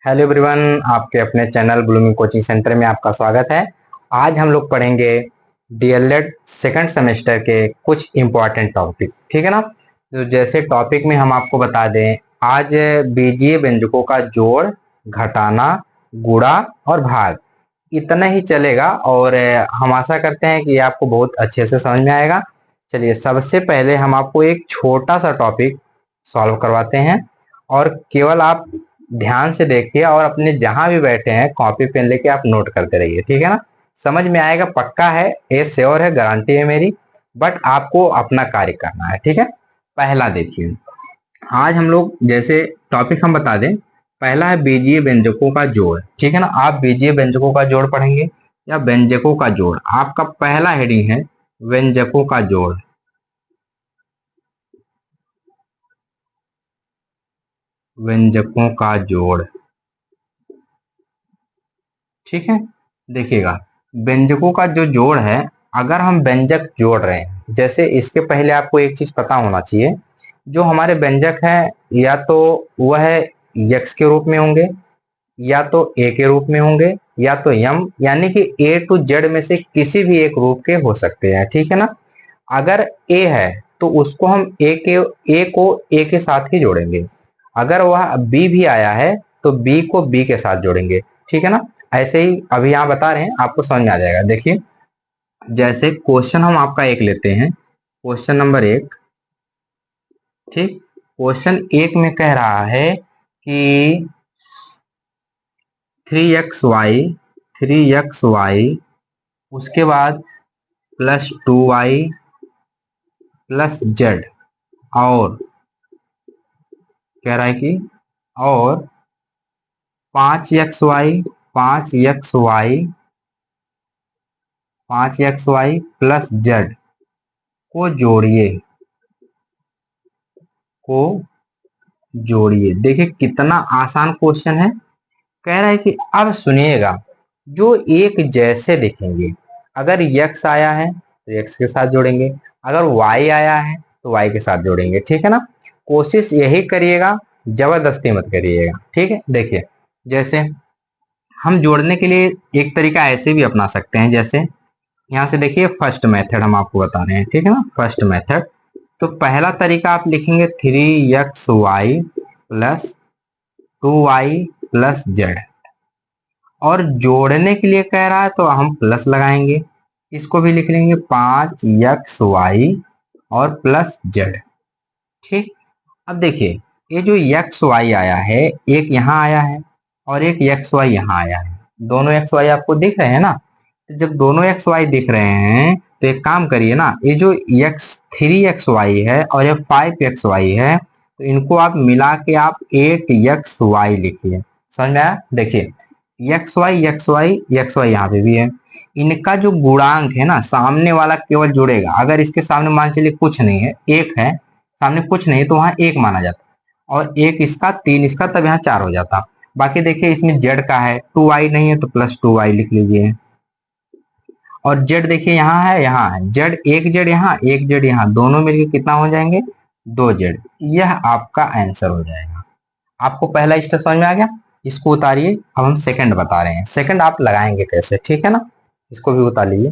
Hello everyone, आपके अपने channel blooming coaching centre में आपका स्वागत है। आज हम लोग पढ़ेंगे डीएलएड सेकंड सेमेस्टर के कुछ इम्पोर्टेंट टॉपिक, ठीक है ना। तो जैसे टॉपिक में हम आपको बता दें, आज बीजीय व्यंजकों का जोड़, घटाना, गुणा और भाग, इतना ही चलेगा और हम आशा करते हैं कि ये आपको बहुत अच्छे से समझ में आएगा। चलिए, सबसे पहले हम आपको एक छोटा सा टॉपिक सॉल्व करवाते हैं और केवल आप ध्यान से देखिए और अपने जहां भी बैठे हैं कॉपी पेन लेके आप नोट करते रहिए, ठीक है ना। समझ में आएगा, पक्का है, ये श्योर है, गारंटी है मेरी। बट आपको अपना कार्य करना है, ठीक है। पहला देखिए, आज हम लोग जैसे टॉपिक हम बता दें, पहला है बीजीय व्यंजकों का जोड़, ठीक है ना। आप बीजीय व्यंजकों का जोड़ पढ़ेंगे या व्यंजकों का जोड़, आपका पहला हेडिंग है व्यंजकों का जोड़। व्यंजकों का जोड़, ठीक है। देखिएगा, व्यंजकों का जो जोड़ है, अगर हम व्यंजक जोड़ रहे हैं, जैसे इसके पहले आपको एक चीज पता होना चाहिए, जो हमारे व्यंजक है या तो वह यक्स के रूप में होंगे, या तो ए के रूप में होंगे, या तो यम, यानी कि ए टू जेड में से किसी भी एक रूप के हो सकते हैं, ठीक है ना। अगर ए है तो उसको हम ए को ए के साथ ही जोड़ेंगे। अगर वह बी भी आया है तो बी को बी के साथ जोड़ेंगे, ठीक है ना। ऐसे ही अभी यहाँ बता रहे हैं, आपको समझ में आ जाएगा। देखिए, जैसे क्वेश्चन हम आपका एक लेते हैं, क्वेश्चन नंबर एक, ठीक। क्वेश्चन एक में कह रहा है कि 3xy, 3xy, उसके बाद +2y प्लस जेड, और कह रहा है कि और 5xy, 5xy, 5xy plus Z को जोड़िए, को जोड़िए। देखिए कितना आसान क्वेश्चन है। कह रहा है कि अब सुनिएगा, जो एक जैसे दिखेंगे, अगर यक्स आया है तो यक्स के साथ जोड़ेंगे, अगर वाई आया है तो वाई के साथ जोड़ेंगे, ठीक है ना। कोशिश यही करिएगा, जबरदस्ती मत करिएगा, ठीक है। देखिए, जैसे हम जोड़ने के लिए एक तरीका ऐसे भी अपना सकते हैं, जैसे यहाँ से देखिए, फर्स्ट मेथड हम आपको बता रहे हैं, ठीक है ना, फर्स्ट मेथड। तो पहला तरीका आप लिखेंगे 3xy plus 2y plus Z, और जोड़ने के लिए कह रहा है तो हम प्लस लगाएंगे, इसको भी लिख लेंगे 5xy और प्लस जेड, ठीक। अब देखिए, ये जो एक्स वाई आया है, एक यहाँ आया है और एक एक्स वाई यहाँ आया है, दोनों एक्स वाई आपको दिख रहे हैं ना। तो जब दोनों एक्स वाई दिख रहे हैं तो एक काम करिए ना, ये जो एक्स 3xy है और ये 5xy है, तो इनको आप मिला के आप 8xy लिखिए। समझ में आया? देखिए, एक्स वाई यहाँ पे भी है, इनका जो गुणांक है ना, सामने वाला केवल जुड़ेगा। अगर इसके सामने मान चलिए कुछ नहीं है, एक है, सामने कुछ नहीं तो वहां एक माना जाता, और एक इसका, तीन इसका, तब यहाँ चार हो जाता। बाकी देखिए, इसमें जेड का है, 2y नहीं है तो +2y लिख लीजिए, और जेड देखिए यहाँ है, यहाँ है जेड, एक जेड यहाँ, एक जेड यहाँ, दोनों मिलकर कितना हो जाएंगे, 2 जेड। यह आपका आंसर हो जाएगा। आपको पहला स्टेप समझ में आ गया। इसको उतारिए, अब हम सेकंड बता रहे हैं, सेकंड आप लगाएंगे कैसे, ठीक है ना। इसको भी उतार लीजिए।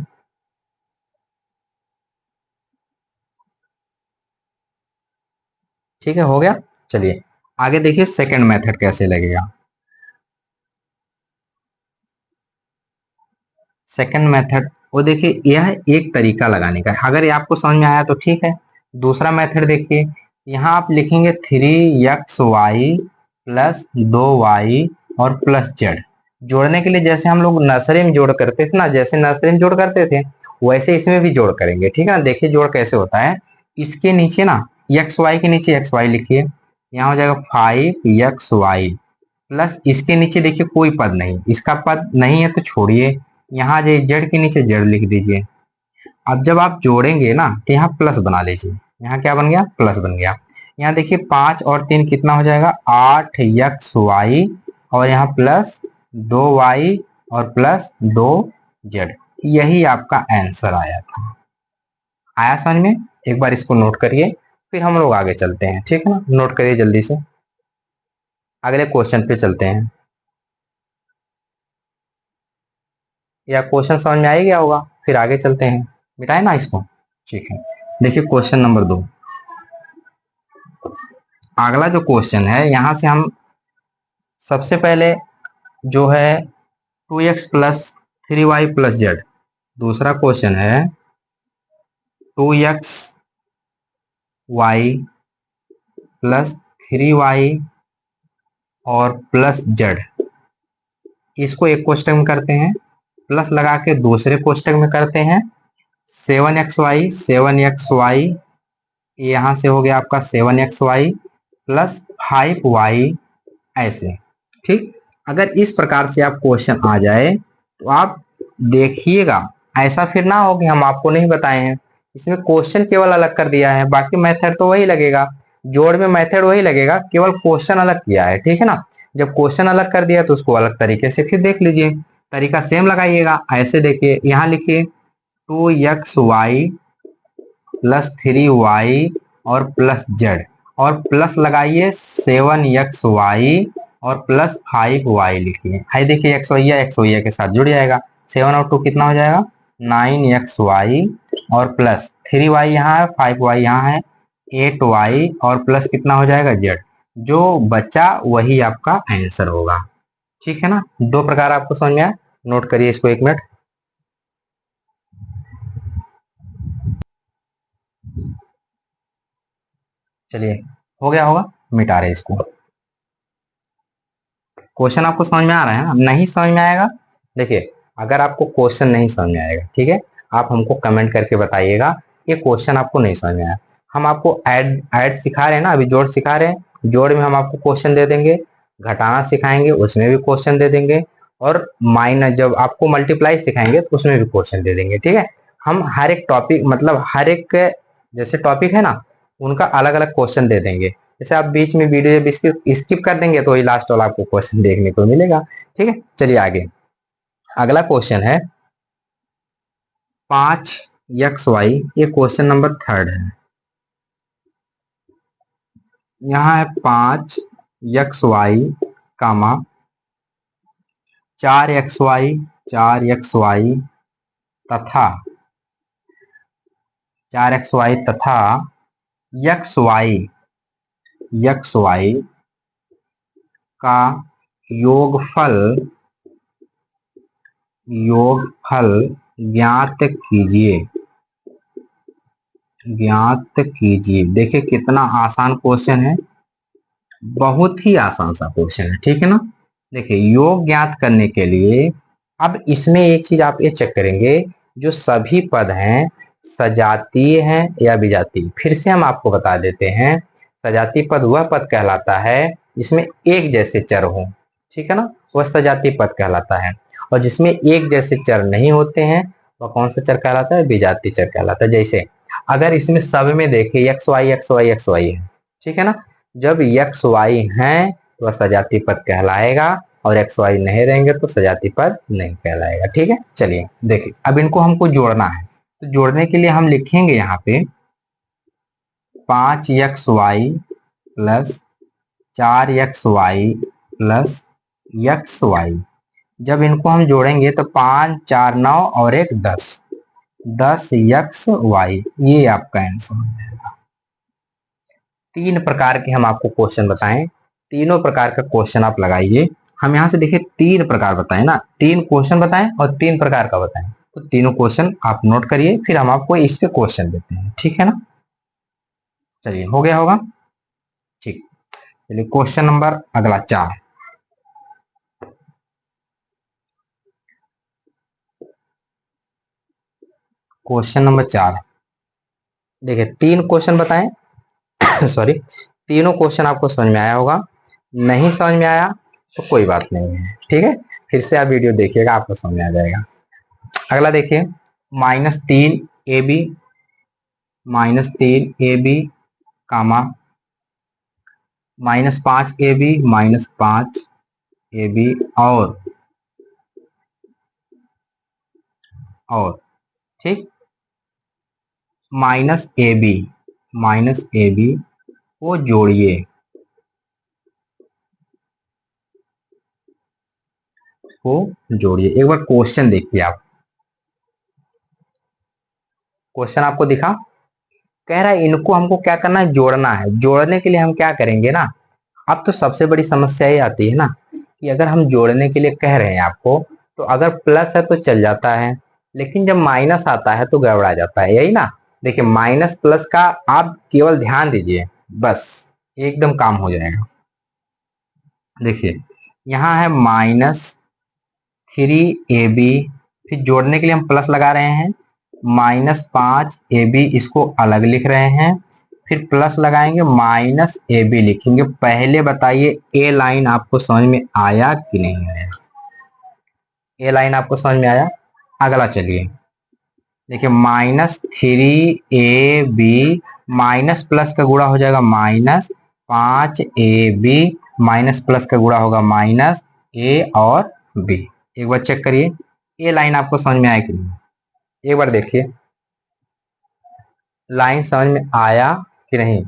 ठीक है, हो गया। चलिए आगे देखिए, सेकंड मेथड कैसे लगेगा। सेकंड मेथड, वो देखिए, यह एक तरीका लगाने का है। अगर ये आपको समझ में आया तो ठीक है। दूसरा मेथड देखिए, यहाँ आप लिखेंगे 3xy प्लस 2y और प्लस जेड। जोड़ने के लिए जैसे हम लोग नर्सरी में जोड़ करते थे ना, जैसे नर्सरी में जोड़ करते थे, वैसे इसमें भी जोड़ करेंगे, ठीक है ना। देखिए जोड़ कैसे होता है, इसके नीचे ना, एक्स वाई के नीचे एक्स वाई लिखिए, यहाँ हो जाएगा 5xy प्लस, इसके नीचे देखिए कोई पद नहीं, इसका पद नहीं है तो छोड़िए, यहाँ जो जेड के नीचे जेड लिख दीजिए। अब जब आप जोड़ेंगे ना तो यहाँ प्लस बना लीजिए, यहाँ क्या बन गया, प्लस बन गया। यहाँ देखिए 5 और 3 कितना हो जाएगा, 8xy, और यहाँ प्लस 2y और प्लस 2z। यही आपका आंसर आया था। आया समझ में? एक बार इसको नोट करिए, फिर हम लोग आगे चलते हैं, ठीक है ना। नोट करिए जल्दी से, अगले क्वेश्चन पे चलते हैं। या क्वेश्चन समझ में आ ही गया होगा, फिर आगे चलते हैं, मिटाए ना इसको। ठीक है, देखिए क्वेश्चन नंबर 2। अगला जो क्वेश्चन है, यहां से हम सबसे पहले जो है 2x plus 3y plus Z, दूसरा क्वेश्चन है 2x वाई प्लस 3y और प्लस जेड, इसको एक कोष्टक में करते हैं, प्लस लगा के दूसरे कोष्टक में करते हैं 7xy यहां से हो गया आपका 7xy प्लस 5y, ऐसे। ठीक, अगर इस प्रकार से आप क्वेश्चन आ जाए तो आप देखिएगा, ऐसा फिर ना हो कि हम आपको नहीं बताए हैं, इसमें क्वेश्चन केवल अलग कर दिया है, बाकी मेथड तो वही लगेगा, जोड़ में मेथड वही लगेगा, केवल क्वेश्चन अलग किया है। ठीक है ना, जब क्वेश्चन अलग कर दिया तो उसको अलग तरीके से फिर देख लीजिए, तरीका सेम लगाइएगा। ऐसे देखिए, यहाँ लिखिए 2xy प्लस 3y और प्लस जेड, और प्लस लगाइए 7xy और प्लस 5y लिखिए। हाई देखिए एक्स वाई एक्स वाई के साथ जुड़ जाएगा, 7 और 2 कितना हो जाएगा 9xy और प्लस 3y यहाँ है, 5y यहाँ है, 8y और प्लस कितना हो जाएगा जेड, जो बचा वही आपका आंसर होगा। ठीक है ना, दो प्रकार आपको समझ में आया, नोट करिए इसको 1 मिनट। चलिए, हो गया होगा, मिटा रहे इसको। क्वेश्चन आपको समझ में आ रहा है ना, नहीं समझ में आएगा, देखिए अगर आपको क्वेश्चन नहीं समझ में आएगा, ठीक है, आप हमको कमेंट करके बताइएगा ये क्वेश्चन आपको नहीं समझ में आया। हम आपको ऐड सिखा रहे हैं ना, अभी जोड़ सिखा रहे हैं, जोड़ में हम आपको क्वेश्चन दे देंगे, घटाना सिखाएंगे उसमें भी क्वेश्चन दे देंगे, और माइनस जब आपको मल्टीप्लाई सिखाएंगे तो उसमें भी क्वेश्चन दे देंगे। ठीक है, हम हर एक टॉपिक, मतलब हर एक जैसे टॉपिक है ना, उनका अलग अलग क्वेश्चन दे देंगे। जैसे आप बीच में वीडियो जब स्किप कर देंगे तो वही लास्ट वाला आपको क्वेश्चन देखने को मिलेगा। ठीक है, चलिए आगे, अगला क्वेश्चन है 5xy, ये क्वेश्चन नंबर 3 है। यहाँ है 5xy कामा 4xy तथा 4xy तथा xy का योगफल ज्ञात कीजिए, देखिए कितना आसान क्वेश्चन है, बहुत ही आसान सा क्वेश्चन है। ठीक है ना, देखिए योग ज्ञात करने के लिए अब इसमें एक चीज आप ये चेक करेंगे, जो सभी पद हैं सजातीय हैं या विजातीय। फिर से हम आपको बता देते हैं, सजातीय पद वह पद कहलाता है जिसमें एक जैसे चर हो, ठीक है ना, वह सजातीय पद कहलाता है, और जिसमें एक जैसे चर नहीं होते हैं वह कौन सा चर कहलाता है, विजातीय चर कहलाता है। जैसे अगर इसमें सब में देखे एक्स वाई है, ठीक है ना, जब एक्स वाई है तो वह सजातीय पद कहलाएगा, और एक्स वाई नहीं रहेंगे तो सजातीय पद नहीं कहलाएगा। ठीक है, चलिए देखिए, अब इनको हमको जोड़ना है, तो जोड़ने के लिए हम लिखेंगे यहाँ पे 5xy plus 4xy plus xy, जब इनको हम जोड़ेंगे तो 5 4 9 और 1 10, 10xy, ये आपका आंसर हो जाएगा। 3 प्रकार के हम आपको क्वेश्चन बताएं, तीनों प्रकार का क्वेश्चन आप लगाइए। हम यहाँ से देखिए 3 प्रकार बताएं ना, 3 क्वेश्चन बताएं और 3 प्रकार का बताएं, तो तीनों क्वेश्चन आप नोट करिए, फिर हम आपको इस पे क्वेश्चन देते हैं। ठीक है ना, चलिए हो गया होगा। ठीक, चलिए क्वेश्चन नंबर अगला 4, क्वेश्चन नंबर 4, देखिए 3 क्वेश्चन बताएं सॉरी, तीनों क्वेश्चन आपको समझ में आया होगा, नहीं समझ में आया तो कोई बात नहीं है। ठीक है, फिर से आप वीडियो देखिएगा, आपको समझ में आ जाएगा। अगला देखिए, -3ab कामा -5ab -5ab और ठीक, -ab को जोड़िए, को जोड़िए। एक बार क्वेश्चन देखिए आप, क्वेश्चन आपको दिखा, कह रहा है इनको हमको क्या करना है, जोड़ना है। जोड़ने के लिए हम क्या करेंगे ना, अब तो सबसे बड़ी समस्या ये आती है ना कि अगर हम जोड़ने के लिए कह रहे हैं आपको, तो अगर प्लस है तो चल जाता है, लेकिन जब माइनस आता है तो गड़बड़ा जाता है, यही ना। देखिए माइनस प्लस का आप केवल ध्यान दीजिए, बस एकदम काम हो जाएगा। देखिए यहाँ है -3ab, फिर जोड़ने के लिए हम प्लस लगा रहे हैं, -5ab इसको अलग लिख रहे हैं, फिर प्लस लगाएंगे -ab लिखेंगे। पहले बताइए ए लाइन आपको समझ में आया कि नहीं आया, ए लाइन आपको समझ में आया। अगला चलिए, देखिए -3ab माइनस प्लस का गुणा हो जाएगा -5ab, माइनस प्लस का गुणा होगा -a और b। एक बार चेक करिए ये लाइन आपको समझ में आया कि नहीं, एक बार देखिए लाइन समझ में आया कि नहीं,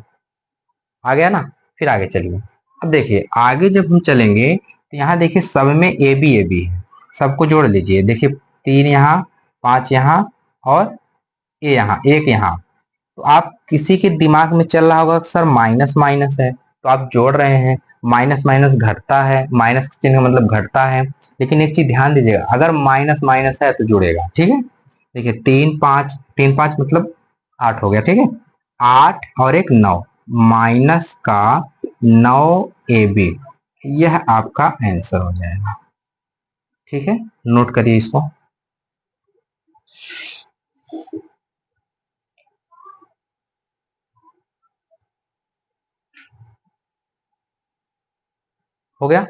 आ गया ना। फिर आगे चलिए, अब देखिए आगे जब हम चलेंगे तो यहाँ देखिए सब में ए बी है, सबको जोड़ लीजिए। देखिए 3 यहाँ, 5 यहाँ और ए यहाँ, एक यहाँ। तो आप किसी के दिमाग में चल रहा होगा सर माइनस माइनस है, तो आप जोड़ रहे हैं, माइनस माइनस घटता है, माइनस चिन्ह का मतलब घटता है। लेकिन एक चीज ध्यान दीजिएगा, अगर माइनस माइनस है तो जुड़ेगा, ठीक है। देखिए 3 5 मतलब 8 हो गया, ठीक है। 8 और एक 9, माइनस का 9ab, यह आपका आंसर हो जाएगा, ठीक है। नोट करिए इसको। हो गया,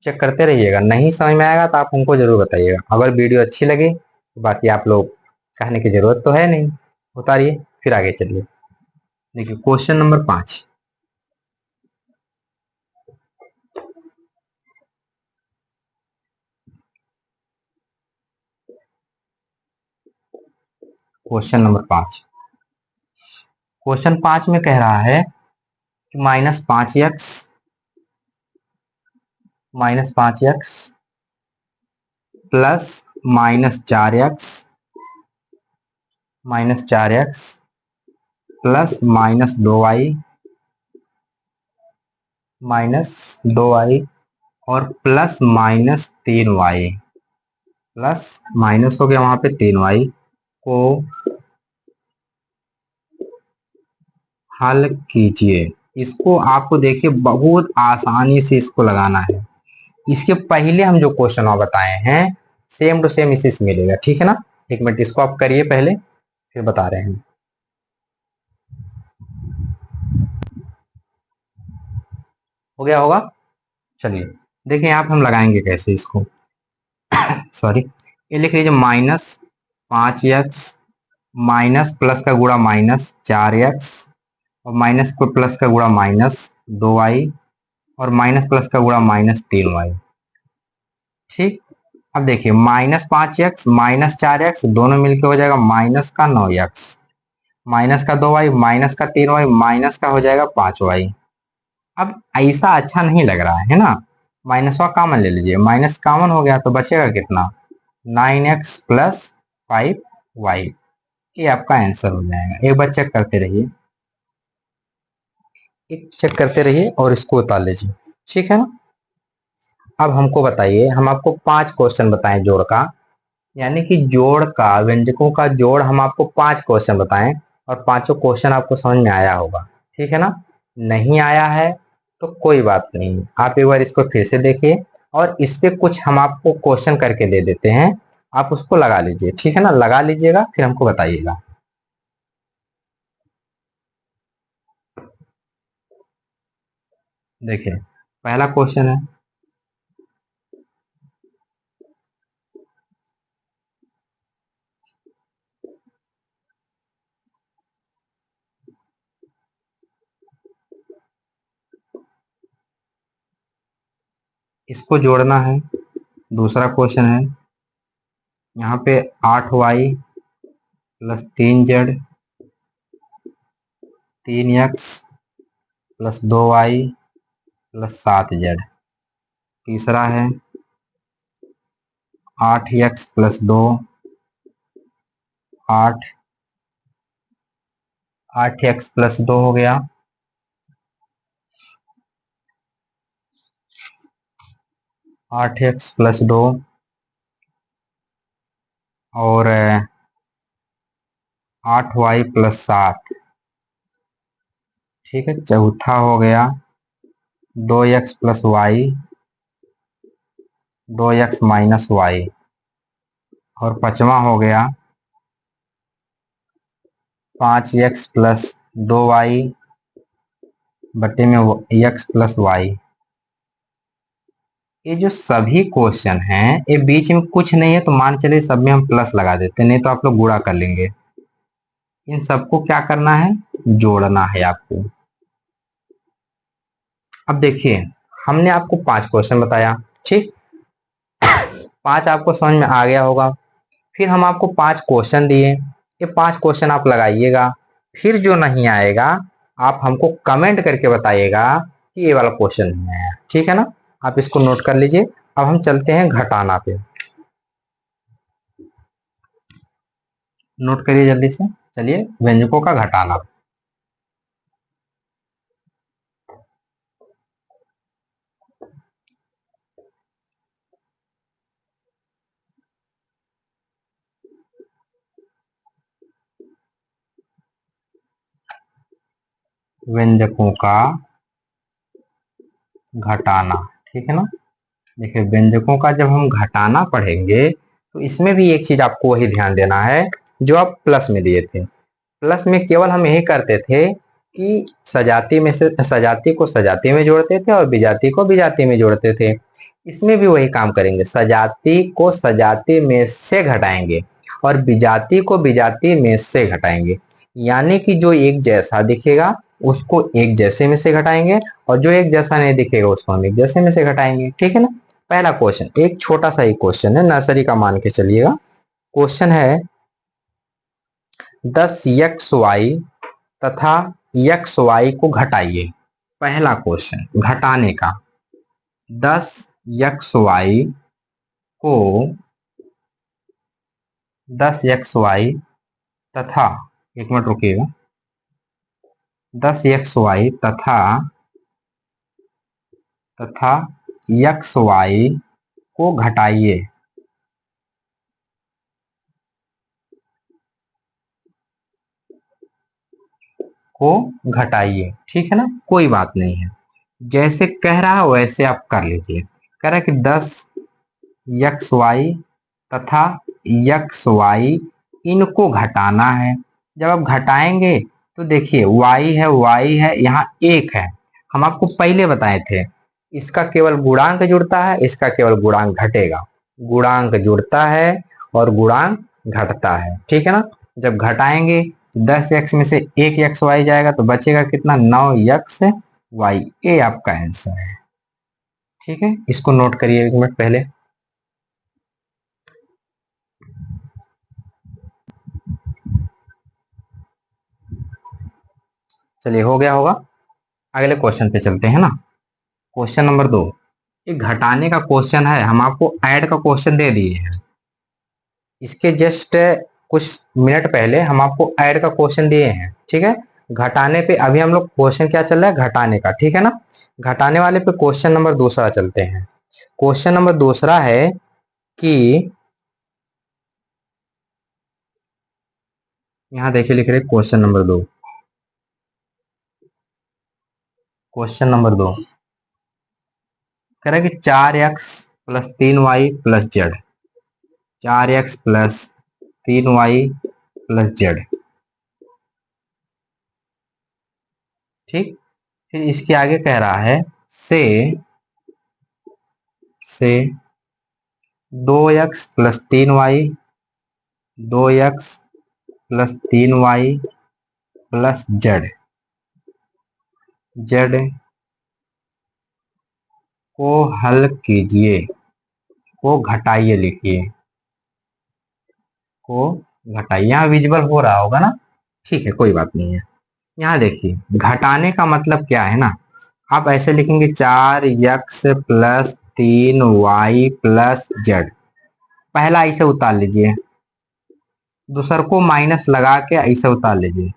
चेक करते रहिएगा, नहीं समझ में आएगा तो आप हमको जरूर बताइएगा। अगर वीडियो अच्छी लगे तो बाकी आप लोग कहने की जरूरत तो है नहीं, उतारिए। फिर आगे चलिए, देखिए question number 5। Question number 5, question 5 में कह रहा है कि -5x, -5x plus -4x, -4x plus -2y, -2y और प्लस -3y, प्लस माइनस हो गया वहां पे 3y को हल कीजिए। इसको आपको देखिए बहुत आसानी से इसको लगाना है। इसके पहले हम जो क्वेश्चन बताए हैं सेम टू सेम इसी से मिलेगा, ठीक है ना। एक मिनट इसको आप करिए पहले, फिर बता रहे हैं। हो गया होगा, चलिए देखिए यहाँ पे हम लगाएंगे कैसे इसको। सॉरी, ये लिख लीजिए -5x, माइनस प्लस का गुणा -4x और माइनस को प्लस का गुणा -2y और माइनस प्लस का गुणा -3y, ठीक। अब देखिए -5x -4x दोनों मिलके हो जाएगा माइनस का 9x, माइनस का 2y माइनस का 3y माइनस का हो जाएगा 5y। अब ऐसा अच्छा नहीं लग रहा है ना, माइनस का कॉमन ले लीजिए, माइनस कॉमन हो गया तो बचेगा कितना, 9x प्लस 5y, ये आपका आंसर हो जाएगा। एक बार चेक करते रहिए, एक चेक करते रहिए और इसको उतार लीजिए, ठीक है ना। अब हमको बताइए, हम आपको 5 क्वेश्चन बताएं जोड़ का, यानी कि जोड़ का, व्यंजकों का जोड़ हम आपको 5 क्वेश्चन बताएं और पांचों क्वेश्चन आपको समझ में आया होगा, ठीक है ना। नहीं आया है तो कोई बात नहीं, आप एक बार इसको फिर से देखिए और इस पे कुछ हम आपको क्वेश्चन करके दे देते हैं, आप उसको लगा लीजिए, ठीक है ना। लगा लीजिएगा फिर हमको बताइएगा। देखिए पहला क्वेश्चन है, इसको जोड़ना है। दूसरा क्वेश्चन है, यहाँ पे 8y plus 3z, 3x plus 2y plus 7z। तीसरा है 8x+2 8 8x+2 हो गया, 8x+2 और 8y+7। ठीक है, चौथा हो गया 2x+y 2x-y और पांचवा हो गया 5x+2y बटे में x+y। ये जो सभी क्वेश्चन हैं ये बीच में कुछ नहीं है तो मान चले सब में हम प्लस लगा देते, नहीं तो आप लोग गुणा कर लेंगे। इन सबको क्या करना है, जोड़ना है आपको। अब देखिए हमने आपको 5 क्वेश्चन बताया, ठीक, 5 आपको समझ में आ गया होगा। फिर हम आपको 5 क्वेश्चन दिए, ये 5 क्वेश्चन आप लगाइएगा। फिर जो नहीं आएगा आप हमको कमेंट करके बताइएगा कि ये वाला क्वेश्चन नहीं आया, ठीक है ना। आप इसको नोट कर लीजिए। अब हम चलते हैं घटाना पे, नोट करिए जल्दी से। चलिए व्यंजकों का घटाना। व्यंजकों का घटाना, ठीक है ना। देखिए व्यंजकों का जब हम घटाना पढ़ेंगे तो इसमें भी एक चीज आपको वही ध्यान देना है जो आप प्लस में दिए थे। प्लस में केवल हम यही करते थे कि सजाती में से सजाती को सजाती में जोड़ते थे और विजाती को विजाती में जोड़ते थे। इसमें भी वही काम करेंगे, सजाती को सजाती में से घटाएंगे और विजाती को विजाती में से घटाएंगे। यानी कि जो एक जैसा दिखेगा उसको एक जैसे में से घटाएंगे और जो एक जैसा नहीं दिखेगा उसको हम एक जैसे में से घटाएंगे, ठीक है ना। पहला क्वेश्चन एक छोटा सा ही क्वेश्चन है, नर्सरी का मान के चलिएगा। क्वेश्चन है 10xy तथा xy को घटाइए। पहला क्वेश्चन घटाने का, 10xy को 10xy तथा, एक मिनट रुकिएगा, 10xy तथा xy को घटाइए। को घटाइए, ठीक है ना, कोई बात नहीं है। जैसे कह रहा है वैसे आप कर लीजिए। कह रहा है कि 10xy तथा xy इनको घटाना है। जब आप घटाएंगे तो देखिए y है यहाँ एक है, हम आपको पहले बताए थे इसका केवल गुणांक जुड़ता है, इसका केवल गुणांक घटेगा। गुणांक जुड़ता है और गुणांक घटता है, ठीक है ना। जब घटाएंगे तो 10x में से एक एक्स वाई जाएगा तो बचेगा कितना, 9xy। ये आपका आंसर है, ठीक है। इसको नोट करिए एक मिनट पहले। चलिए हो गया होगा, अगले क्वेश्चन पे चलते हैं ना। क्वेश्चन नंबर 2, ये घटाने का क्वेश्चन है, हम आपको ऐड का क्वेश्चन दे दिए हैं। इसके जस्ट कुछ मिनट पहले हम आपको ऐड का क्वेश्चन दिए हैं, ठीक है। घटाने पे अभी हम लोग क्वेश्चन क्या चल रहा है, घटाने का, ठीक है ना। घटाने वाले पे क्वेश्चन नंबर दूसरा चलते हैं। क्वेश्चन नंबर दूसरा है कि यहाँ देखिए लिख रहे क्वेश्चन नंबर 2। क्वेश्चन नंबर 2 कह रहा है कि 4x+3y+z, 4x+3y+z, ठीक। फिर इसके आगे कह रहा है से 2x+3y 2x+3y+z, z को हल कीजिए, को घटाइए लिखिए, को घटाइए। यहाँ विजिबल हो रहा होगा ना, ठीक है कोई बात नहीं है। यहाँ देखिए घटाने का मतलब क्या है ना, आप ऐसे लिखेंगे 4x+3y+z, पहला ऐसे उतार लीजिए, दूसर को माइनस लगा के ऐसे उतार लीजिए,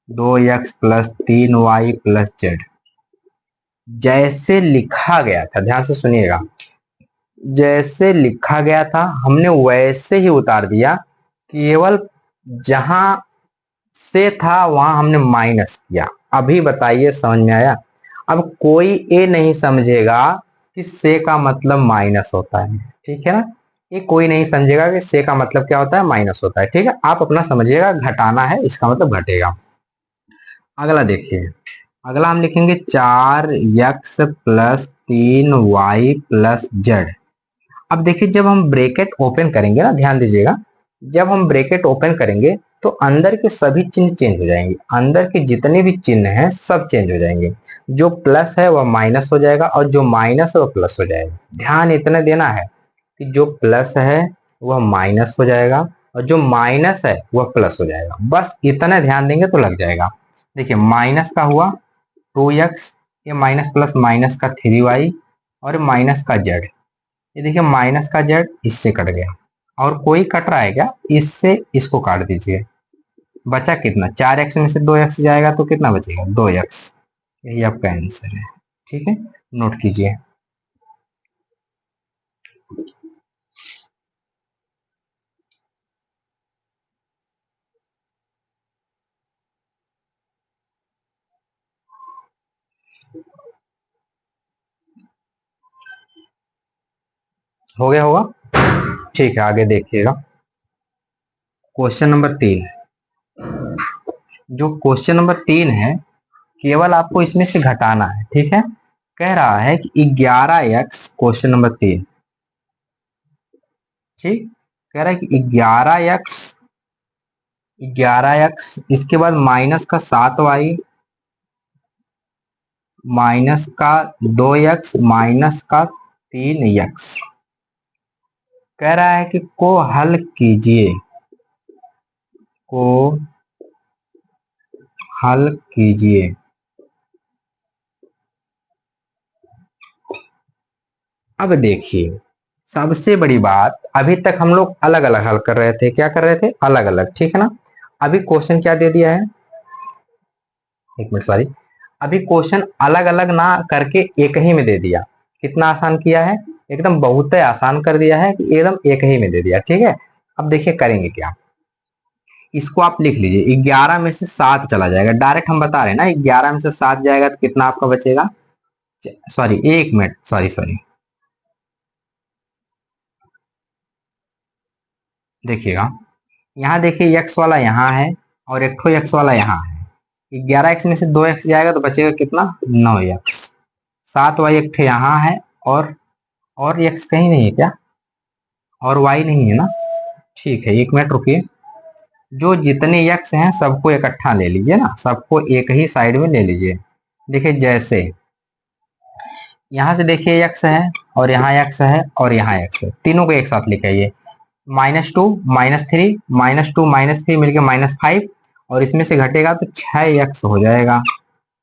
2x + 3y + z। जैसे लिखा गया था, ध्यान से सुनिएगा, जैसे लिखा गया था हमने वैसे ही उतार दिया, केवल जहां से था वहां हमने माइनस किया। अभी बताइए समझ में आया? अब कोई ये नहीं समझेगा कि से का मतलब माइनस होता है, ठीक है ना? ये कोई नहीं समझेगा कि से का मतलब क्या होता है, माइनस होता है, ठीक है? आप अपना समझिएगा, घटाना है इसका मतलब घटेगा। अगला देखिए, अगला हम लिखेंगे 4x + 3y + z। अब देखिए जब हम ब्रैकेट ओपन करेंगे ना, ध्यान दीजिएगा, जब हम ब्रैकेट ओपन करेंगे तो अंदर के सभी चिन्ह चेंज हो जाएंगे, अंदर के जितने भी चिन्ह हैं सब चेंज हो जाएंगे। जो प्लस है वह माइनस हो जाएगा और जो माइनस है वह प्लस हो जाएगा। ध्यान इतना देना है कि जो प्लस है वह माइनस हो जाएगा और जो माइनस है वह प्लस हो जाएगा। बस इतना ध्यान देंगे तो लग जाएगा। देखिए माइनस का हुआ 2x, ये माइनस प्लस माइनस का 3y और माइनस का z। ये देखिए माइनस का जेड इससे कट गया और कोई कट रहा है क्या? इससे इसको काट दीजिए, बचा कितना? 4x में से 2x जाएगा तो कितना बचेगा? 2x। यही आपका आंसर है, ठीक है? नोट कीजिए। हो गया होगा, ठीक है। आगे देखिएगा, क्वेश्चन नंबर 3। जो क्वेश्चन नंबर 3 है, केवल आपको इसमें से घटाना है, ठीक है? कह रहा है कि 11x, क्वेश्चन नंबर 3, ठीक, कह रहा है कि 11x, इसके बाद माइनस का 7y, माइनस का 2x, माइनस का 3x। कह रहा है कि को हल कीजिए, को हल कीजिए। अब देखिए, सबसे बड़ी बात, अभी तक हम लोग अलग अलग हल कर रहे थे। क्या कर रहे थे? अलग अलग, ठीक है ना? अभी क्वेश्चन क्या दे दिया है, एक मिनट सॉरी, अभी क्वेश्चन अलग अलग ना करके एक ही में दे दिया। कितना आसान किया है, एकदम बहुत ही आसान कर दिया है कि एकदम एक ही में दे दिया, ठीक है? अब देखिए करेंगे क्या, इसको आप लिख लीजिए, 11 में से 7 चला जाएगा, डायरेक्ट हम बता रहे हैं ना, 11 में से 7 जाएगा तो कितना आपका बचेगा? सॉरी, एक मिनट, सॉरी सॉरी, देखिएगा, यहाँ देखिए एक्स वाला यहाँ है और एक ठो एक्स वाला यहाँ है। 11x में से 2x जाएगा तो बचेगा कितना? 9x। 7y एक ठे यहाँ है और x कहीं नहीं है क्या? और y नहीं है ना? ठीक है, एक मिनट रुकिए, जो जितने x हैं सबको इकट्ठा ले लीजिए ना, सबको एक ही साइड में ले लीजिए। देखिए जैसे यहाँ से देखिए x है और यहाँ x है और यहाँ x है, तीनों को एक साथ लेके आइए। -2, -3, -2 -3 मिलके -5, और इसमें से घटेगा तो 6x हो जाएगा,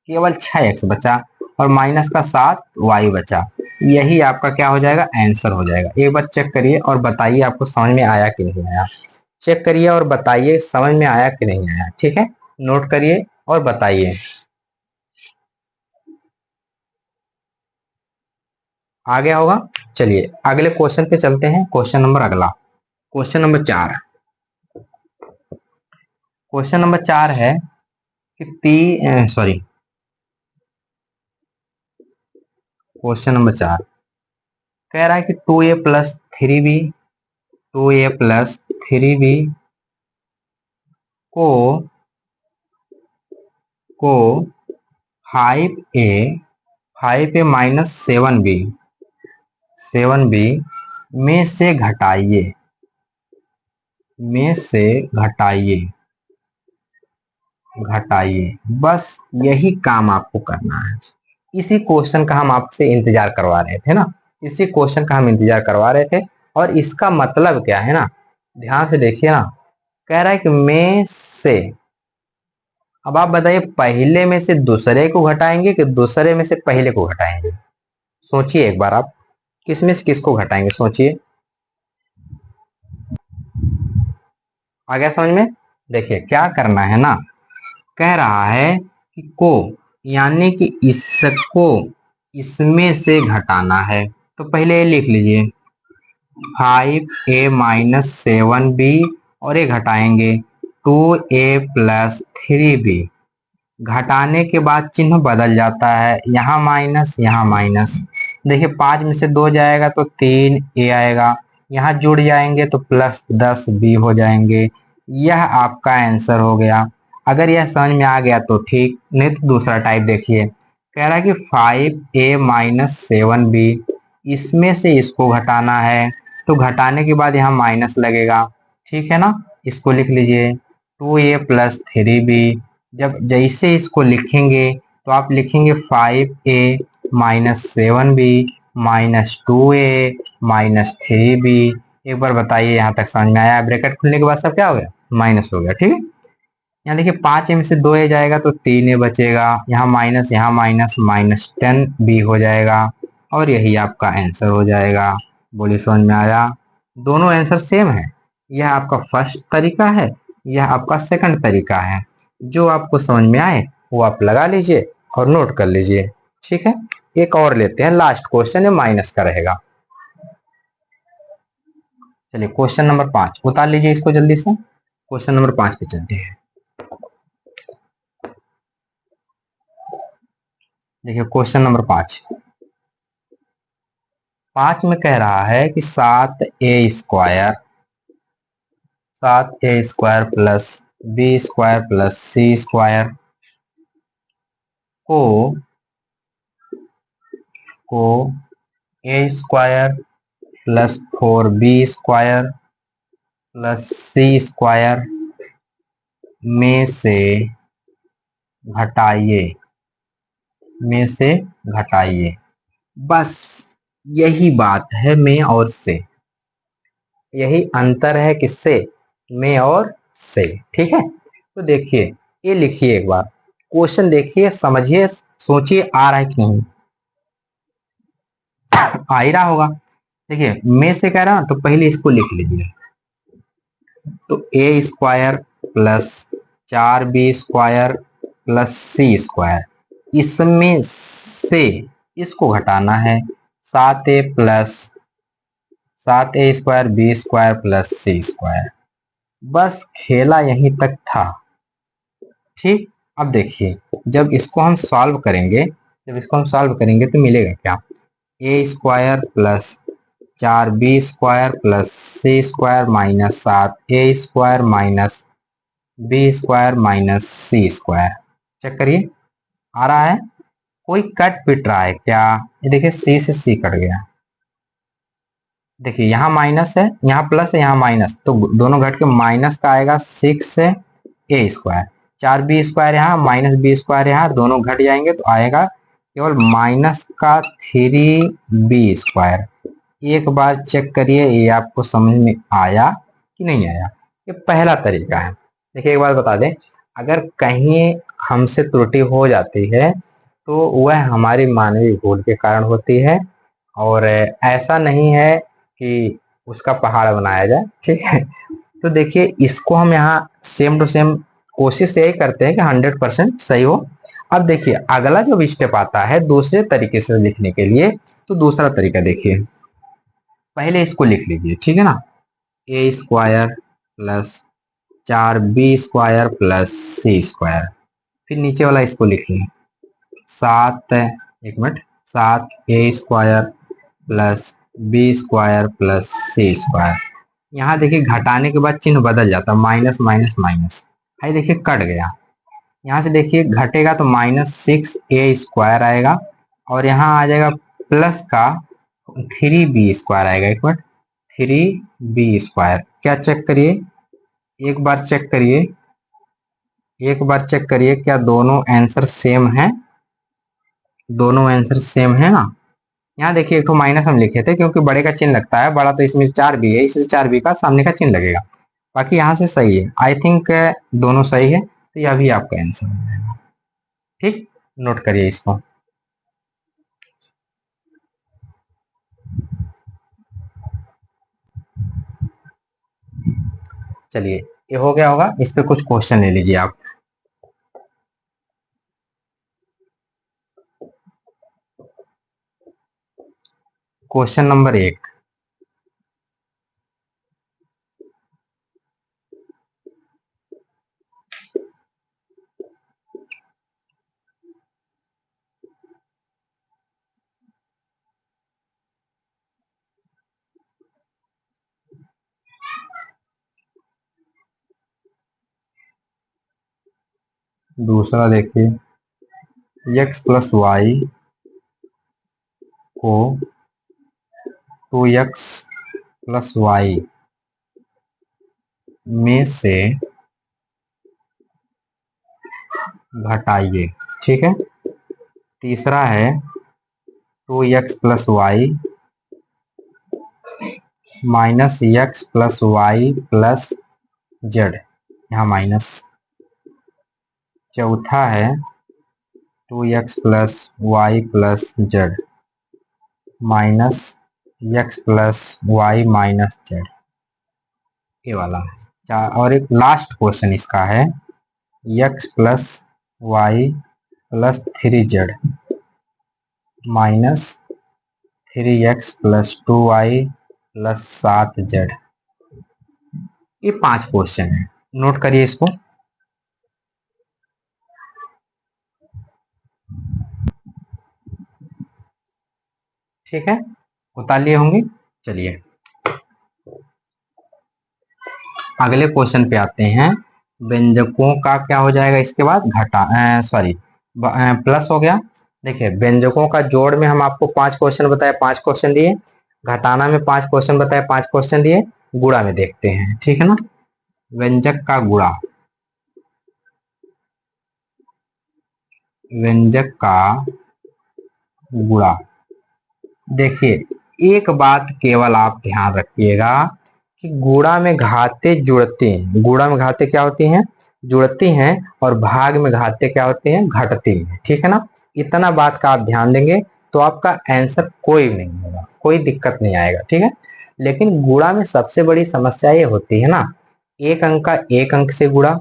केवल 6x बचा, और माइनस का 7y बचा। यही आपका क्या हो जाएगा? आंसर हो जाएगा। एक बार चेक करिए और बताइए आपको समझ में आया कि नहीं आया। चेक करिए और बताइए समझ में आया कि नहीं आया, ठीक है? नोट करिए और बताइए। आ गया होगा? चलिए अगले क्वेश्चन पे चलते हैं। क्वेश्चन नंबर अगला, क्वेश्चन नंबर 4। क्वेश्चन नंबर 4 है कि सॉरी, क्वेश्चन नंबर 4 कह रहा है कि 2a + 3b, 2a + 3b को को 5a -7b में से घटाइए, में से घटाइए, घटाइए। बस यही काम आपको करना है। इसी क्वेश्चन का हम आपसे इंतजार करवा रहे थे ना, इसी क्वेश्चन का हम इंतजार करवा रहे थे। और इसका मतलब क्या है ना, ध्यान से देखिए ना, कह रहा है कि में से, अब आप बताइए पहले में से दूसरे को घटाएंगे कि दूसरे में से पहले को घटाएंगे? सोचिए एक बार आप, किस में से किसको घटाएंगे, सोचिए। आ गया समझ में? देखिए क्या करना है ना, कह रहा है कि को यानी कि इसको इसमें से घटाना है। तो पहले ये लिख लीजिए 5a-7b और ये घटाएंगे 2a+3b। घटाने के बाद चिन्ह बदल जाता है, यहाँ माइनस यहाँ माइनस। देखिए 5 में से 2 जाएगा तो 3a आएगा, यहाँ जुड़ जाएंगे तो +10b हो जाएंगे। यह आपका आंसर हो गया। अगर यह समझ में आ गया तो ठीक, नहीं तो दूसरा टाइप देखिए। कह रहा है कि 5a-7b, इसमें से इसको घटाना है, तो घटाने के बाद यहाँ माइनस लगेगा, ठीक है ना। इसको लिख लीजिए 2a+3b। जब जैसे इसको लिखेंगे तो आप लिखेंगे 5a-7b -2a-3b। एक बार बताइए यहाँ तक समझ में आया? ब्रैकेट खुलने के बाद सब क्या हो गया? माइनस हो गया, ठीक है। यहाँ देखिए 5a में से 2a जाएगा तो 3a बचेगा, यहाँ माइनस यहाँ माइनस, -10b हो जाएगा और यही आपका आंसर हो जाएगा। बोलिए समझ में आया? दोनों आंसर सेम है। यह आपका फर्स्ट तरीका है, यह आपका सेकंड तरीका है। जो आपको समझ में आए वो आप लगा लीजिए और नोट कर लीजिए, ठीक है। एक और लेते हैं, लास्ट क्वेश्चन है, माइनस का रहेगा। चलिए क्वेश्चन नंबर 5 उतार लीजिए इसको जल्दी से। क्वेश्चन नंबर 5 पे चलते हैं। देखिए क्वेश्चन नंबर 5 में कह रहा है कि 7a² +b² + को को a² + 4b² + c² में से घटाइए, में से घटाइए। बस यही बात है में और से, यही अंतर है किससे? में और से, ठीक है। तो देखिए ये लिखिए, एक बार क्वेश्चन देखिए, समझिए, सोचिए आ रहा है कि नहीं। आ ही रहा होगा। देखिए में से कह रहा, तो पहले इसको लिख लीजिए। तो a² + 4b² + c², इसमें से इसको घटाना है। 7a² + 4b² + c²। बस खेला यहीं तक था, ठीक। अब देखिए जब इसको हम सॉल्व करेंगे तो मिलेगा क्या? a² + 4b² + c² -7a² - b² - c²। Check करिए आ रहा है? कोई कट पिट रहा है क्या? ये देखिए सी से सी कट गया। देखिए यहाँ माइनस है, यहाँ प्लस है, यहाँ माइनस, तो दोनों घट के माइनस का आएगा 6a²। 4b² यहाँ -b² यहाँ, दोनों घट जाएंगे तो आएगा केवल माइनस का 3b²। एक बार चेक करिए ये आपको समझ में आया कि नहीं आया। ये पहला तरीका है। देखिए एक बात बता दें, अगर कहीं हमसे त्रुटि हो जाती है तो वह हमारी मानवीय भूल के कारण होती है, और ऐसा नहीं है कि उसका पहाड़ बनाया जाए, ठीक है। तो देखिए इसको हम यहाँ सेम टू सेम कोशिश यही करते हैं कि 100% सही हो। अब देखिए अगला जो स्टेप आता है दूसरे तरीके से लिखने के लिए, तो दूसरा तरीका देखिए, पहले इसको लिख लीजिए, ठीक है ना। a² + 4b² + c²। फिर नीचे वाला इसको लिखिए 7a² + 4b² + यहाँ देखिए घटाने के बाद चिन्ह बदल जाता है, माइनस माइनस माइनस, है देखिए कट गया। यहाँ से देखिए घटेगा तो -6a² आएगा और यहाँ आ जाएगा प्लस का 3b² आएगा। एक मिनट, 3b²। क्या चेक करिए, एक बार चेक करिए, एक बार चेक करिए क्या दोनों आंसर सेम है? दोनों आंसर सेम है ना। यहाँ देखिए एक तो माइनस हम लिखे थे क्योंकि बड़े का चिन्ह लगता है, बड़ा तो इसमें 4b है, इसलिए 4b का सामने का चिन्ह लगेगा। बाकी यहाँ से सही है, आई थिंक दोनों सही है, तो यह भी आपका आंसर हो जाएगा, ठीक। नोट करिए इसको। चलिए ये हो गया होगा। इस पे कुछ क्वेश्चन ले लीजिए आप। क्वेश्चन नंबर 1, दूसरा देखिए x प्लस वाई को 2x प्लस वाई में से घटाइए। ठीक है। तीसरा है 2x plus Y minus X plus Y plus Z, यहाँ माइनस। चौथा है 2x plus Y plus Z minus X plus Y minus Z, ये वाला। और एक लास्ट क्वेश्चन इसका है X plus Y plus 3z minus 3x plus 2y plus 7z। ये 5 क्वेश्चन है, नोट करिए इसको। ठीक है, उतार लिए होंगे। चलिए अगले क्वेश्चन पे आते हैं। व्यंजकों का क्या हो जाएगा इसके बाद, घटा सॉरी प्लस हो गया। देखिए व्यंजकों का जोड़ में हम आपको 5 क्वेश्चन बताए, 5 क्वेश्चन दिए। घटाना में 5 क्वेश्चन बताए, 5 क्वेश्चन दिए। गुणा में देखते हैं, ठीक है ना। व्यंजक का गुणा, व्यंजक का गुणा। देखिए एक बात केवल आप ध्यान रखिएगा कि गुणा में घाते जुड़ते हैं। गुणा में घाते क्या होती हैं, जुड़ती हैं, और भाग में घाते क्या होते हैं, घटती हैं। ठीक है ना। इतना बात का आप ध्यान देंगे तो आपका आंसर कोई नहीं होगा, कोई दिक्कत नहीं आएगा। ठीक है। लेकिन गुणा में सबसे बड़ी समस्या ये होती है ना, एक अंक का एक अंक से गुणा,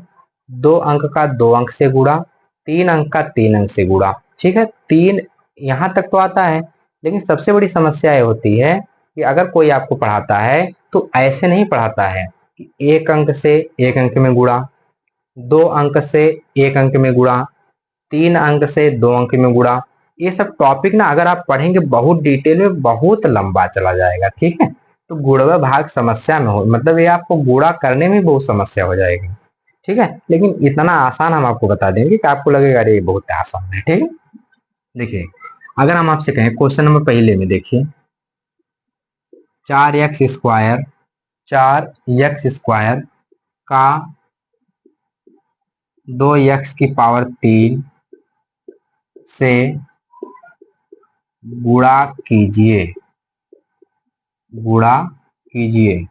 2 अंक का 2 अंक से गुणा, 3 अंक का 3 अंक से गुणा। ठीक है, 3 यहां तक तो आता है। लेकिन सबसे बड़ी समस्या ये होती है कि अगर कोई आपको पढ़ाता है तो ऐसे नहीं पढ़ाता है कि एक अंक से एक अंक में गुणा, 2 अंक से एक अंक में गुणा, 3 अंक से 2 अंक में गुणा। ये सब टॉपिक ना अगर आप पढ़ेंगे बहुत डिटेल में, बहुत लंबा चला जाएगा। ठीक है, तो गुणा भाग समस्या में हो, मतलब ये आपको गुणा करने में बहुत समस्या हो जाएगी। ठीक है, लेकिन इतना आसान हम आपको बता देंगे कि आपको लगेगा अरे ये बहुत आसान है। ठीक है, देखिए अगर हम आपसे कहें क्वेश्चन नंबर पहले में, देखिए 4x स्क्वायर, 4x स्क्वायर का 2x की पावर 3 से गुणा कीजिए, गुणा कीजिए।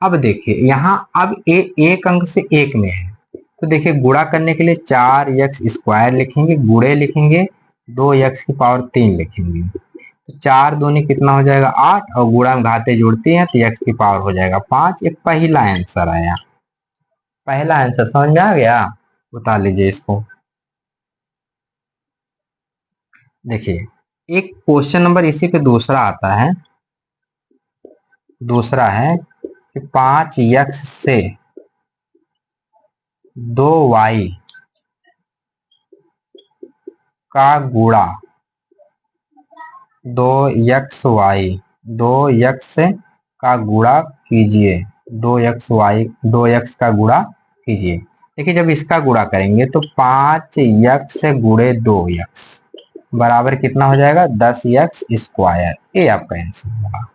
अब देखिए यहाँ अब एक अंक से एक में है, तो देखिए गुणा करने के लिए 4x स्क्वायर लिखेंगे, गुणे लिखेंगे, 2x की पावर 3 लिखेंगे। तो 4 दूनी कितना हो जाएगा 8, और गुणा में घाते जुड़ती हैं तो x की पावर हो जाएगा 5। एक पहला आंसर आया, पहला आंसर समझ में आ गया। बता लीजिए इसको। देखिए एक क्वेश्चन नंबर इसी पे दूसरा आता है, दूसरा है कि 5x से 2y का गुणा 2xy, 2x का गुणा कीजिए, 2x का गुणा कीजिए। देखिए जब इसका गुणा करेंगे तो 5x गुणे 2x बराबर कितना हो जाएगा 10x स्क्वायर। ये आपका आंसर होगा।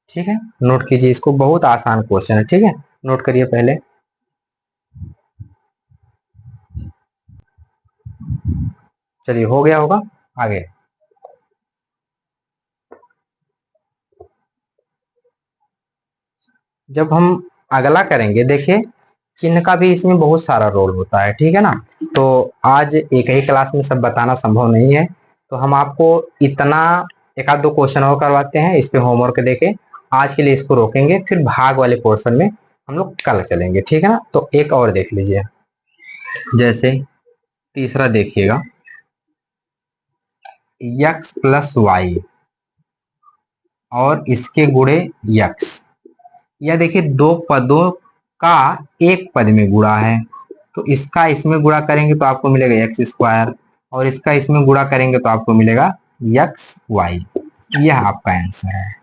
ठीक है, नोट कीजिए इसको, बहुत आसान क्वेश्चन है। ठीक है, नोट करिए पहले। चलिए हो गया होगा, आगे जब हम अगला करेंगे, देखिए चिन्ह का भी इसमें बहुत सारा रोल होता है। ठीक है ना, तो आज एक ही क्लास में सब बताना संभव नहीं है, तो हम आपको इतना एक आध दो क्वेश्चन और करवाते हैं, इस पे होमवर्क देके आज के लिए इसको रोकेंगे। फिर भाग वाले पोर्शन में हम लोग कल चलेंगे, ठीक है ना। तो एक और देख लीजिए, जैसे तीसरा देखिएगा, यक्स प्लस वाई और इसके गुणे यक्स। या देखिए दो पदों का एक पद में गुणा है, तो इसका इसमें गुणा करेंगे तो आपको मिलेगा एक्स स्क्वायर, और इसका इसमें गुणा करेंगे तो आपको मिलेगा यक्स वाई। यह आपका आंसर है,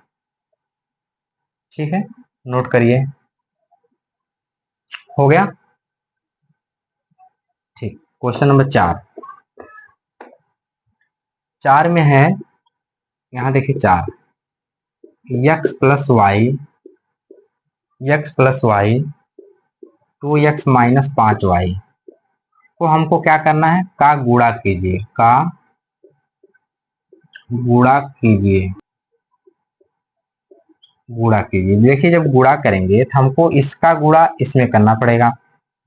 ठीक है, नोट करिए। हो गया, ठीक। क्वेश्चन नंबर 4, 4 में है, यहाँ देखिए 4, X plus Y, X plus Y 2x minus 5y को हमको क्या करना है, का गुणा कीजिए, का गुणा कीजिए, गुणा कीजिए। देखिए जब गुणा करेंगे तो हमको इसका गुणा इसमें करना पड़ेगा,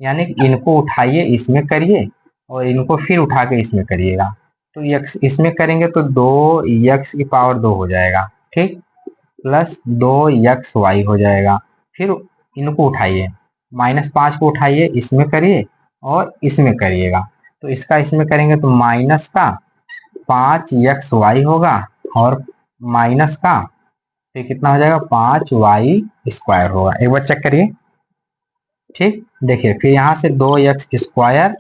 यानी कि इनको उठाइए इसमें करिए और इनको फिर उठा के इसमें करिएगा। तो यक्स इसमें करेंगे तो 2x की पावर 2 हो जाएगा, ठीक, प्लस 2xy हो जाएगा। फिर इनको उठाइए, -5 को उठाइए इसमें करिए और इसमें करिएगा, तो इसका इसमें करेंगे तो माइनस का 5xy होगा और माइनस का फिर कितना हो जाएगा 5y स्क्वायर होगा। एक बार चेक करिए, ठीक। देखिए फिर यहाँ से 2x स्क्वायर,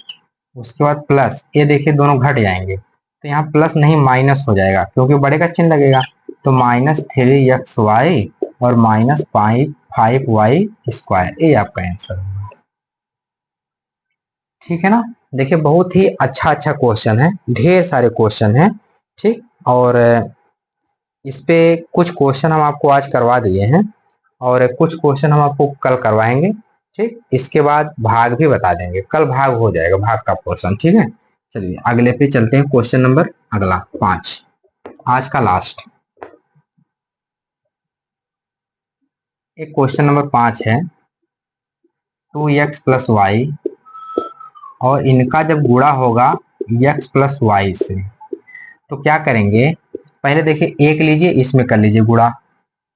उसके बाद प्लस, ये देखिए दोनों घट जाएंगे तो यहाँ प्लस नहीं माइनस हो जाएगा क्योंकि बड़े का चिन्ह लगेगा, तो -3xy और -5y स्क्वायर, ये आपका आंसर होगा, ठीक है ना। देखिए बहुत ही अच्छा अच्छा क्वेश्चन है, ढेर सारे क्वेश्चन है, ठीक। और इस पे कुछ क्वेश्चन हम आपको आज करवा दिए हैं और कुछ क्वेश्चन हम आपको कल करवाएंगे, ठीक। इसके बाद भाग भी बता देंगे, कल भाग हो जाएगा, भाग का क्वेश्चन, ठीक है। चलिए अगले पे चलते हैं, क्वेश्चन नंबर अगला 5, आज का लास्ट। एक क्वेश्चन नंबर 5 है, 2x प्लस वाई और इनका जब गुणा होगा x प्लस वाई से, तो क्या करेंगे, पहले देखिए एक लीजिए इसमें कर लीजिए गुणा,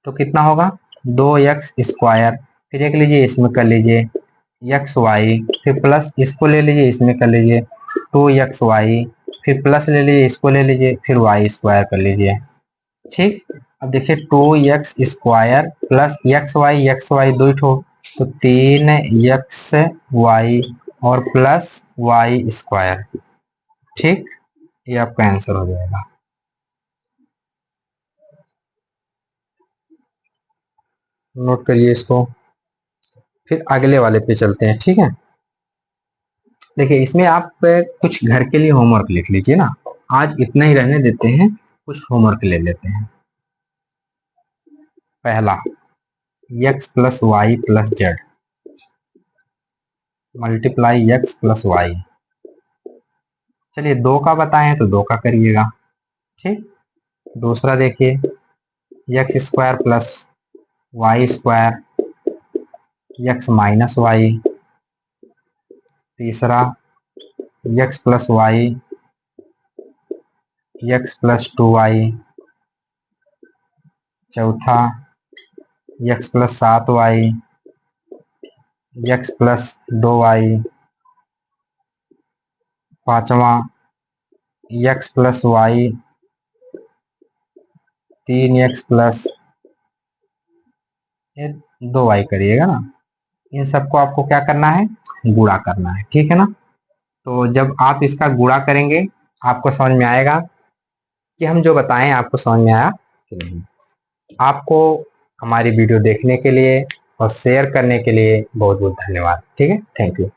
तो कितना होगा 2x स्क्वायर, फिर एक लीजिए इसमें कर लीजिए एक्स वाई, फिर प्लस इसको ले लीजिए इसमें कर लीजिए 2xy, फिर प्लस ले लीजिए इसको ले लीजिए फिर वाई स्क्वायर कर लीजिए, ठीक। अब देखिए 2x प्लस एक्स वाई दो ठो, तो 3xy और प्लस वाई स्क्वायर, ठीक, ये आपका आंसर हो जाएगा। नोट करिए इसको, फिर अगले वाले पे चलते हैं, ठीक है। देखिए इसमें आप कुछ घर के लिए होमवर्क लिख लीजिए ना, आज इतना ही रहने देते हैं, कुछ होमवर्क ले लेते हैं। पहला, x plus Y plus Z multiply x plus Y, चलिए 2 का बताए हैं तो 2 का करिएगा, ठीक। दूसरा देखिए x square plus y square x minus y, तीसरा x plus y x plus 2y, चौथा x plus 7y x plus 2y, पांचवा x plus Y 3x plus 2y करिएगा ना। इन सबको आपको क्या करना है, गुणा करना है, ठीक है ना। तो जब आप इसका गुणा करेंगे आपको समझ में आएगा कि हम जो बताएं आपको समझ में आया कि नहीं। आपको हमारी वीडियो देखने के लिए और शेयर करने के लिए बहुत बहुत धन्यवाद, ठीक है, थैंक यू।